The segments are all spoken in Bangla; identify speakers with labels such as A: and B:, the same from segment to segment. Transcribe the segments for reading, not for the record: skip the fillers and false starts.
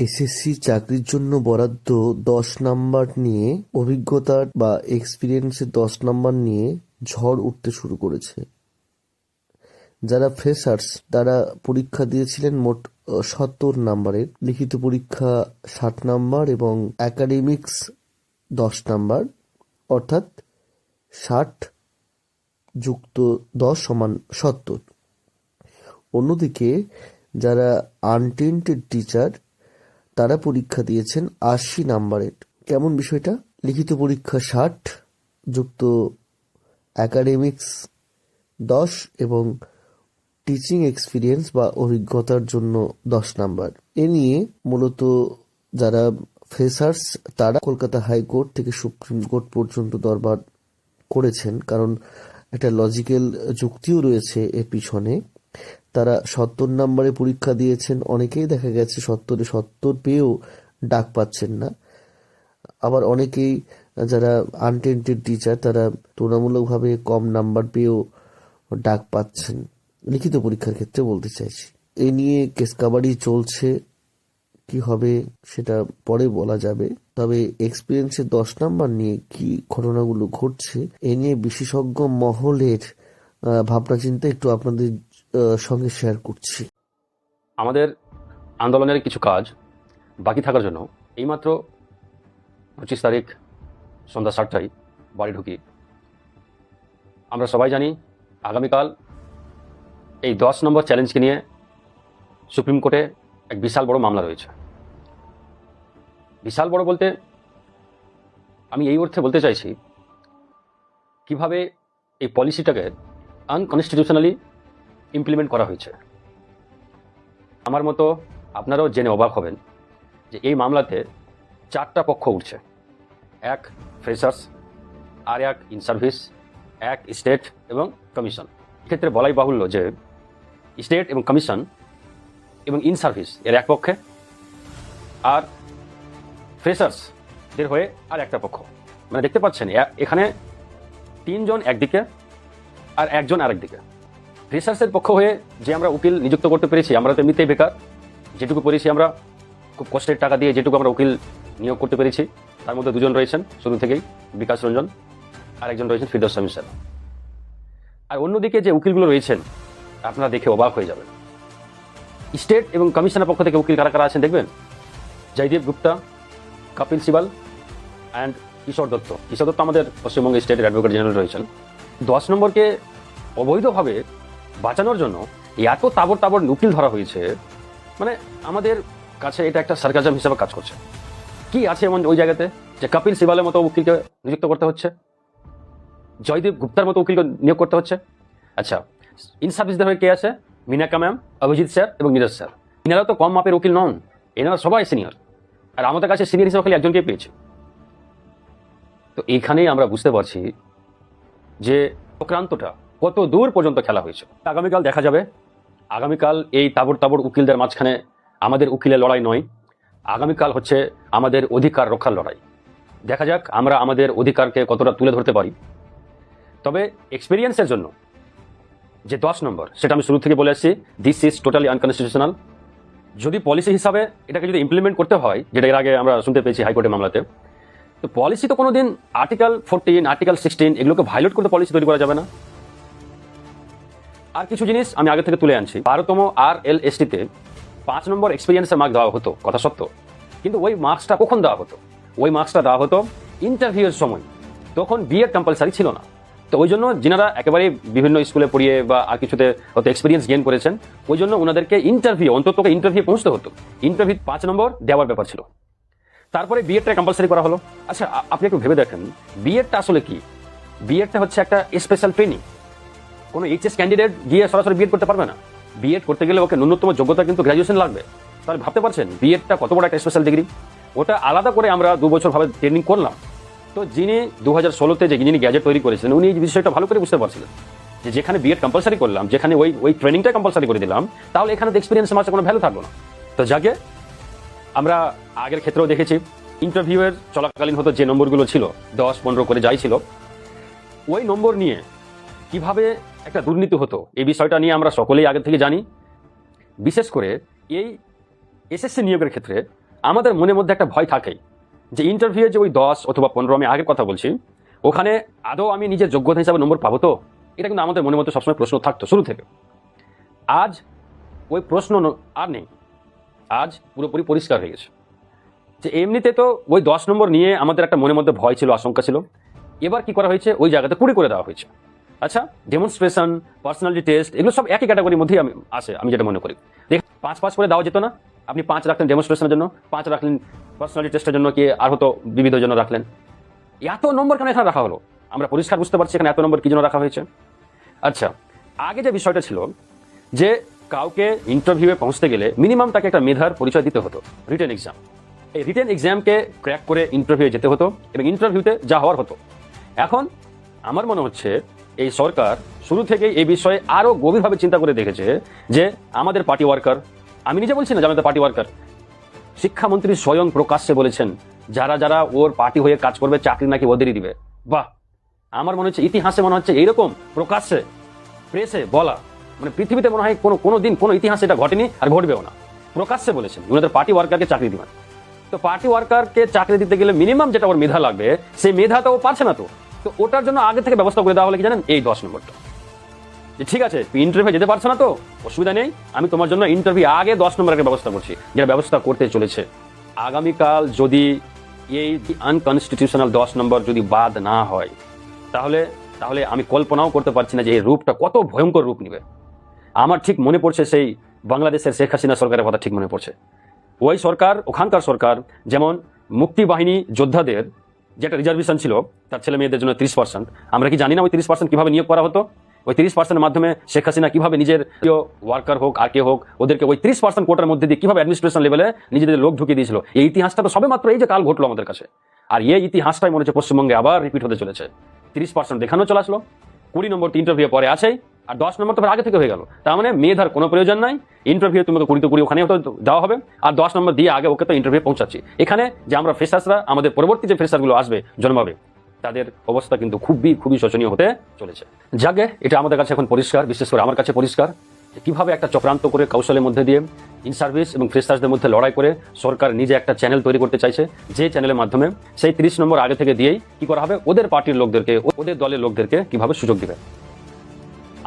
A: এসএসসি চাকরির জন্য বরাদ্দ 10 নাম্বার নিয়ে অভিজ্ঞতার বা এক্সপিরিয়েন্সের 10 নাম্বার নিয়ে ঝড় উঠতে শুরু করেছে। যারা ফ্রেশার্স তারা পরীক্ষা দিয়েছিলেন মোট 70 নাম্বারের, লিখিত পরীক্ষা 60 নাম্বার এবং একাডেমিক্স 10 নাম্বার, অর্থাৎ 60 যুক্ত 10 সমান 70। অন্যদিকে যারা আনটেন্টেড টিচার তারা পরীক্ষা দিয়েছেন 80 নাম্বারের। কেমন বিষয়টা? লিখিত পরীক্ষা 60 যুক্ত একাডেমিক্স 10 এবং টিচিং এক্সপিরিয়েন্স বা অভিজ্ঞতার জন্য 10 নাম্বার। এ নিয়ে মূলত যারা ফ্রেশার্স তারা কলকাতা হাইকোর্ট থেকে সুপ্রিম কোর্ট পর্যন্ত দরবার করেছেন, কারণ একটা লজিক্যাল যুক্তিও রয়েছে এর পিছনে। তারা 70 নাম্বারে পরীক্ষা দিয়েছেন, অনেকেই দেখা গেছে 70 পেয়েও ডাক পাচ্ছেন না। আবার অনেকেই যারা আনটেন্টেড টিচার তারা তুলনামূলকভাবে কম নাম্বার পেয়েও ডাক পাচ্ছেন, লিখিত পরীক্ষার ক্ষেত্রে বলতে চাইছি। এই নিয়ে কেস কাবাডি চলছে, কি হবে সেটা পরে বলা যাবে। তবে এক্সপিরিয়েন্সের 10 নাম্বার নিয়ে কি ঘটনাগুলো ঘটছে এ নিয়ে বিশেষজ্ঞ মহলের ভাবনা চিন্তা একটু আপনাদের সঙ্গে শেয়ার করছি।
B: আমাদের আন্দোলনের কিছু কাজ বাকি থাকার জন্য এইমাত্র 25 তারিখ সন্ধ্যা 7টায় বাড়ি ঢুকি। আমরা সবাই জানি আগামীকাল এই 10 নম্বর চ্যালেঞ্জকে নিয়ে সুপ্রিম কোর্টে এক বিশাল বড় মামলা রয়েছে। বিশাল বড় বলতে আমি এই অর্থে বলতে চাইছি, কিভাবে এই পলিসিটাকে আনকনস্টিটিউশনালি ইমপ্লিমেন্ট করা হয়েছে। আমার মতো আপনারাও জেনে অবাক হবেন যে এই মামলাতে 4টা পক্ষ উঠছে। এক ফ্রেশার্স, আর এক ইন সার্ভিস, এক স্টেট এবং কমিশন। এক্ষেত্রে বলাই বাহুল্য যে স্টেট এবং কমিশন এবং ইন সার্ভিস এর এক পক্ষে, আর ফ্রেশার্সদের হয়ে আর একটা পক্ষ। মানে দেখতে পাচ্ছেন এখানে 3 জন একদিকে আর 1 জন আরেক দিকে। ফ্রেশার্সের পক্ষ হয়ে যে আমরা উকিল নিযুক্ত করতে পেরেছি, আমরা তো এমনিতেই বেকার। যেটুকু পেরেছি আমরা খুব কষ্টের টাকা দিয়ে যেটুকু আমরা উকিল নিয়োগ করতে পেরেছি, তার মধ্যে 2 জন রয়েছেন শুরু থেকেই, বিকাশ রঞ্জন, আর 1 জন রয়েছেন ফিরদৌস শামীম স্যার। আর অন্যদিকে যে উকিলগুলো রয়েছেন আপনারা দেখে অবাক হয়ে যাবেন। স্টেট এবং কমিশনের পক্ষ থেকে উকিল কারা কারা আছেন দেখবেন। জয়দীপ গুপ্তা, কপিল সিবাল অ্যান্ড কিশোর দত্ত। কিশোর দত্ত আমাদের পশ্চিমবঙ্গ স্টেটের অ্যাডভোকেট জেনারেল রয়েছেন। 10 নম্বরকে অবৈধভাবে বাঁচানোর জন্য এত তাবড় তাবড় উকিল ধরা হয়েছে, মানে আমাদের কাছে এটা একটা সার্কাজম হিসেবে কাজ করছে। কি আছে এমন ওই জায়গাতে যে কপিল সিবালের মতো উকিলকে নিযুক্ত করতে হচ্ছে, জয়দীপ গুপ্তার মতো উকিলকে নিয়োগ করতে হচ্ছে। আচ্ছা, ইন সার্ভিসদের হয়ে কে আছে? মিনাকা ম্যাম, অভিজিৎ স্যার এবং নীরজ স্যার। এনারা তো কম মাপের উকিল নন, এনারা সবাই সিনিয়র। আর আমাদের কাছে সিনিয়র হিসেবে খালি একজনকে পেয়েছে। তো এইখানেই আমরা বুঝতে পারছি যে চক্রান্তটা কত দূর পর্যন্ত খেলা হয়েছে। আগামীকাল দেখা যাবে। আগামীকাল এই তাবড় তাবড় উকিলদের মাঝখানে আমাদের উকিলের লড়াই নয়, আগামীকাল হচ্ছে আমাদের অধিকার রক্ষার লড়াই। দেখা যাক আমরা আমাদের অধিকারকে কতটা তুলে ধরতে পারি। তবে এক্সপিরিয়েন্সের জন্য যে 10 নম্বর, সেটা আমি শুরু থেকে বলে আসছি, দিস ইজ টোটালি আনকনস্টিটিউশনাল। যদি পলিসি হিসাবে এটাকে যদি ইমপ্লিমেন্ট করতে হয়, যেটা এর আগে আমরা শুনতে পেয়েছি হাইকোর্টের মামলাতে, তো পলিসি তো কোনোদিন আর্টিকেল 14, আর্টিকেল 16 এগুলোকে ভায়োলেট করতে পলিসি তৈরি করা যাবে না। আর কিছু জিনিস আমি আগে থেকে তুলে আনছি। 12তম RLST-তে 5 নম্বর এক্সপিরিয়েন্সের মার্ক দেওয়া হতো, কথা সত্য। কিন্তু ওই মার্কসটা কখন দেওয়া হতো? ওই মার্কসটা দেওয়া হতো ইন্টারভিউয়ের সময়। তখন বিএড কম্পালসারি ছিল না। তো ওই জন্য যিনারা একেবারে বিভিন্ন স্কুলে পড়িয়ে বা আর কিছুতে হয়তো এক্সপিরিয়েন্স গেইন করেছেন, ওই জন্য ওনাদেরকে অন্তত ইন্টারভিউ পৌঁছতে হতো। ইন্টারভিউ 5 নম্বর দেওয়ার ব্যাপার ছিল। তারপরে বিএডটা কম্পালসারি করা হলো। আচ্ছা, আপনি একটু ভেবে দেখেন, বিএডটা আসলে কি? বিএডটা হচ্ছে একটা স্পেশাল ট্রেনিং। কোনো এইচএস ক্যান্ডিডেট গিয়ে সরাসরি বিএড করতে পারবে না। বিএড করতে গেলে ওকে ন্যূনতম যোগ্যতা কিন্তু গ্র্যাজুয়েশন লাগবে। তাহলে ভাবতে পারছেন বিএডটা কত বড় একটা স্পেশাল ডিগ্রি। ওটা আলাদা করে আমরা 2 বছর ভাবে ট্রেনিং করলাম। তো যিনি 2016-তে যিনি গ্যাজেট তৈরি করেছিলেন, উনি এই বিষয়টা ভালো করে বুঝতে পারছিলেন যে যেখানে বিএড কম্পালসারি করলাম, যেখানে ওই ট্রেনিংটা কম্পালসারি করে দিলাম, তাহলে এখানে তো এক্সপিরিয়েন্সের মাঝে কোনো ভ্যালু থাকলো না। তো যাকে আমরা আগের ক্ষেত্রেও দেখেছি, ইন্টারভিউয়ের চলাকালীন হতো যে নম্বরগুলো ছিল 10, 15 করে যাই ছিল, ওই নম্বর নিয়ে কিভাবে একটা দুর্নীতি হতো এই বিষয়টা নিয়ে আমরা সকলেই আগে থেকে জানি। বিশেষ করে এই এসএসসি নিয়োগের ক্ষেত্রে আমাদের মনের মধ্যে একটা ভয় থাকেই যে ইন্টারভিউ যে ওই 10 অথবা 15, আমি আগের কথা বলছি, ওখানে আদৌ আমি নিজের যোগ্যতা হিসাবে নম্বর পাবো তো? এটা কিন্তু আমাদের মনের মধ্যে সবসময় প্রশ্ন থাকতো শুরু থেকে। আজ ওই প্রশ্ন আর নেই, আজ পুরোপুরি পরিষ্কার হয়ে গেছে যে এমনিতে তো ওই 10 নম্বর নিয়ে আমাদের একটা মনের মধ্যে ভয় ছিল, আশঙ্কা ছিল। এবার কি করা হয়েছে, ওই জায়গাতে 20 করে দেওয়া হয়েছে। আচ্ছা, ডেমনস্ট্রেশন, পার্সোনালিটি টেস্ট, এগুলো সব একই ক্যাটাগরির মধ্যেই আসে, আমি যেটা মনে করি। দেখ, 5 করে দেওয়া যেত না? আপনি 5 রাখলেন ডেমনস্ট্রেশনের জন্য, 5 রাখলেন পার্সোনালিটি টেস্টের জন্য, কি আর হতো বিবিধের জন্য রাখলেন। এত নম্বর কেন এখানে রাখা হলো? আমরা পরিষ্কার বুঝতে পারছি এখানে এত নম্বর কি জন্য রাখা হয়েছে। আচ্ছা, আগে যে বিষয়টা ছিল যে কাউকে ইন্টারভিউয়ে পৌঁছতে গেলে মিনিমাম তাকে একটা মেধার পরিচয় দিতে হতো, রিটেন এক্সাম। এই রিটেন এক্সামকে ক্র্যাক করে ইন্টারভিউ যেতে হতো এবং ইন্টারভিউতে যা হওয়ার হতো। এখন আমার মনে হচ্ছে এই সরকার শুরু থেকেই এই বিষয়ে আরো গভীরভাবে চিন্তা করে দেখেছে যে আমাদের পার্টি ওয়ার্কার, আমি নিজে বলছি না যে আমাদের পার্টি ওয়ার্কার, শিক্ষামন্ত্রী স্বয়ং প্রকাশ্যে বলেছেন যারা যারা ওর পার্টি হয়ে কাজ করবে চাকরি নাকি ওদেরই দিবে। বাহ, আমার মনে হচ্ছে ইতিহাসে মনে হচ্ছে এইরকম প্রকাশ্যে প্রেসে বলা, মানে পৃথিবীতে মনে হয় কোনো দিন কোনো ইতিহাসে এটা ঘটেনি আর ঘটবেও না। প্রকাশ্যে বলেছেন ওনাদের পার্টি ওয়ার্কারকে চাকরি দিবেন। তো পার্টি ওয়ার্কারকে চাকরি দিতে গেলে মিনিমাম যেটা ওর মেধা লাগবে, সেই মেধা তো ও পারছে না। তো ওটার জন্য আগে থেকে ব্যবস্থা করে দেওয়া হলে কি জানেন, এই 10 নম্বরটা, যে ঠিক আছে ইন্টারভিউ যেতে পারছো না তো অসুবিধা নেই, আমি তোমার জন্য ইন্টারভিউ আগে 10 নম্বরের একটা ব্যবস্থা করছি, যেটা ব্যবস্থা করতে চলেছে। আগামীকাল যদি এই আনকনস্টিটিউশনাল 10 নম্বর যদি বাদ না হয়, তাহলে আমি কল্পনাও করতে পারছি না যে এই রূপটা কত ভয়ঙ্কর রূপ নিবে। আমার ঠিক মনে পড়ছে সেই বাংলাদেশের শেখ হাসিনা সরকারের কথা ঠিক মনে পড়ছে। ওই সরকার, ওখানকার সরকার যেমন মুক্তি বাহিনী যোদ্ধাদের যেটা রিজার্ভেশন ছিল তার ছেলে মেয়েদের জন্য 30%, আমরা কি জানি না ওই 30% কিভাবে নিয়োগ করা হতো? ওই 30%-এর মাধ্যমে শেখ হাসিনা কিভাবে নিজের ওয়ার্কার হোক আর কে হোক ওদেরকে ওই 30% কোটার মধ্যে দিয়ে কিভাবে অ্যাডমিনিস্ট্রেশন লেভেলে নিজেদের লোক ঢুকিয়ে দিয়েছিল। এই ইতিহাসটা তো সবে মাত্র এই যে কাল ঘটলো আমাদের কাছে, আর এই ইতিহাসটাই মনে হচ্ছে পশ্চিমবঙ্গে আবার রিপিট হতে চলেছে। 30% দেখানো চলে আসলো, 20 নম্বর ইন্টারভিউ পরে আছেই, আর 10 নম্বর তো আগে থেকে হয়ে গেল। তার মানে মেধার কোনো প্রয়োজন নাই, ইন্টারভিউ তোমাকে 20 ওখানে দেওয়া হবে, আর 10 নম্বর দিয়ে আগে ওকে তো ইন্টারভিউ পৌঁছাচ্ছি। এখানে যে আমরা ফ্রেশার্সরা, আমাদের পরবর্তী যে ফ্রেশারগুলো আসবে জন্মাবে, তাদের অবস্থা কিন্তু খুবই শোচনীয় হতে চলেছে। যাকে এটা আমাদের কাছে এখন পরিষ্কার, বিশেষ করে আমার কাছে পরিষ্কার, কিভাবে একটা চক্রান্ত করে কৌশলের মধ্যে দিয়ে ইন সার্ভিস এবং ফ্রেশার্সদের মধ্যে লড়াই করে সরকার নিজে একটা চ্যানেল তৈরি করতে চাইছে, যে চ্যানেলের মাধ্যমে সেই 30 নম্বর আগে থেকে দিয়েই কি করা হবে, ওদের পার্টির লোকদেরকে, ওদের দলের লোকদেরকে কিভাবে সুযোগ দিবে।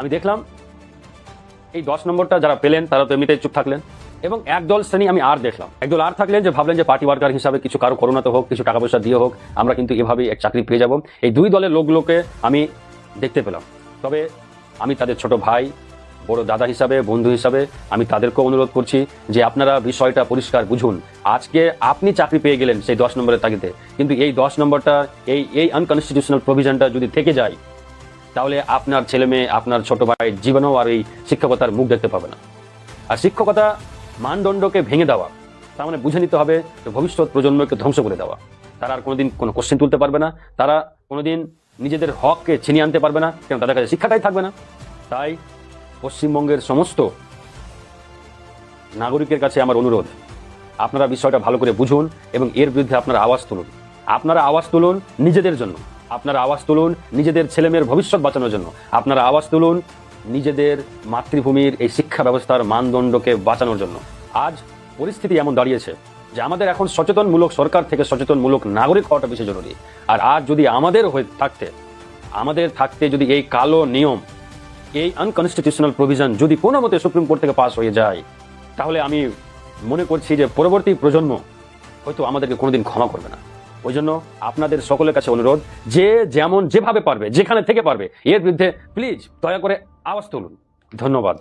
B: আমি দেখলাম এই 10 নম্বরটা যারা পেলেন তারা তো এমনিতেই চুপ থাকলেন, এবং একদল শ্রেণী আমি আর দেখলাম, একদল আর থাকলেন যে ভাবলেন যে পার্টি ওয়ার্কার হিসাবে কিছু কারো করোনাতে হোক, কিছু টাকা পয়সা দিয়ে হোক, আমরা কিন্তু এভাবেই এক চাকরি পেয়ে যাব। এই দুই দলের লোকগুলোকে আমি দেখতে পেলাম। তবে আমি তাদের ছোট ভাই, বড় দাদা হিসাবে, বন্ধু হিসাবে আমি তাদেরকেও অনুরোধ করছি যে আপনারা বিষয়টা পরিষ্কার বুঝুন। আজকে আপনি চাকরি পেয়ে গেলেন সেই 10 নম্বরের তাগিদে, কিন্তু এই 10 নম্বরটা, এই আনকনস্টিটিউশনাল প্রভিশনটা যদি থেকে যায়, তাহলে আপনার ছেলে মেয়ে, আপনার ছোট ভাই জীবনেও আর এই শিক্ষকতার মুখ দেখতে পাবে না। আর শিক্ষকতা মানদণ্ডকে ভেঙে দেওয়া, তার মানে বুঝে নিতে হবে ভবিষ্যৎ প্রজন্মকে ধ্বংস করে দেওয়া। তারা আর কোনোদিন কোনো কোশ্চেন তুলতে পারবে না, তারা কোনোদিন নিজেদের হককে ছিনিয়ে আনতে পারবে না, কেন তাদের কাছে শিক্ষাটাই থাকবে না। তাই পশ্চিমবঙ্গের সমস্ত নাগরিকের কাছে আমার অনুরোধ, আপনারা বিষয়টা ভালো করে বুঝুন এবং এর বিরুদ্ধে আপনারা আওয়াজ তুলুন। আপনারা আওয়াজ তুলুন নিজেদের জন্য, আপনারা আওয়াজ তুলুন নিজেদের ছেলেমেয়ের ভবিষ্যৎ বাঁচানোর জন্য, আপনারা আওয়াজ তুলুন নিজেদের মাতৃভূমির এই শিক্ষা ব্যবস্থার মানদণ্ডকে বাঁচানোর জন্য। আজ পরিস্থিতি এমন দাঁড়িয়েছে যে আমাদের এখন সচেতনমূলক সরকার থেকে সচেতনমূলক নাগরিক হওয়াটা বেশি জরুরি। আর আজ যদি আমাদের থাকতে যদি এই কালো নিয়ম, এই আনকনস্টিটিউশনাল প্রভিশন যদি কোনো মতে সুপ্রিম কোর্ট থেকে পাস হয়ে যায়, তাহলে আমি মনে করছি যে পরবর্তী প্রজন্ম হয়তো আমাদেরকে কোনোদিন ক্ষমা করবে না। ওই জন্য আপনাদের সকলের কাছে অনুরোধ, যে যেভাবে পারবে, যেখানে থেকে পারবে, এর বিরুদ্ধে প্লিজ দয়া করে আওয়াজ তুলুন। ধন্যবাদ।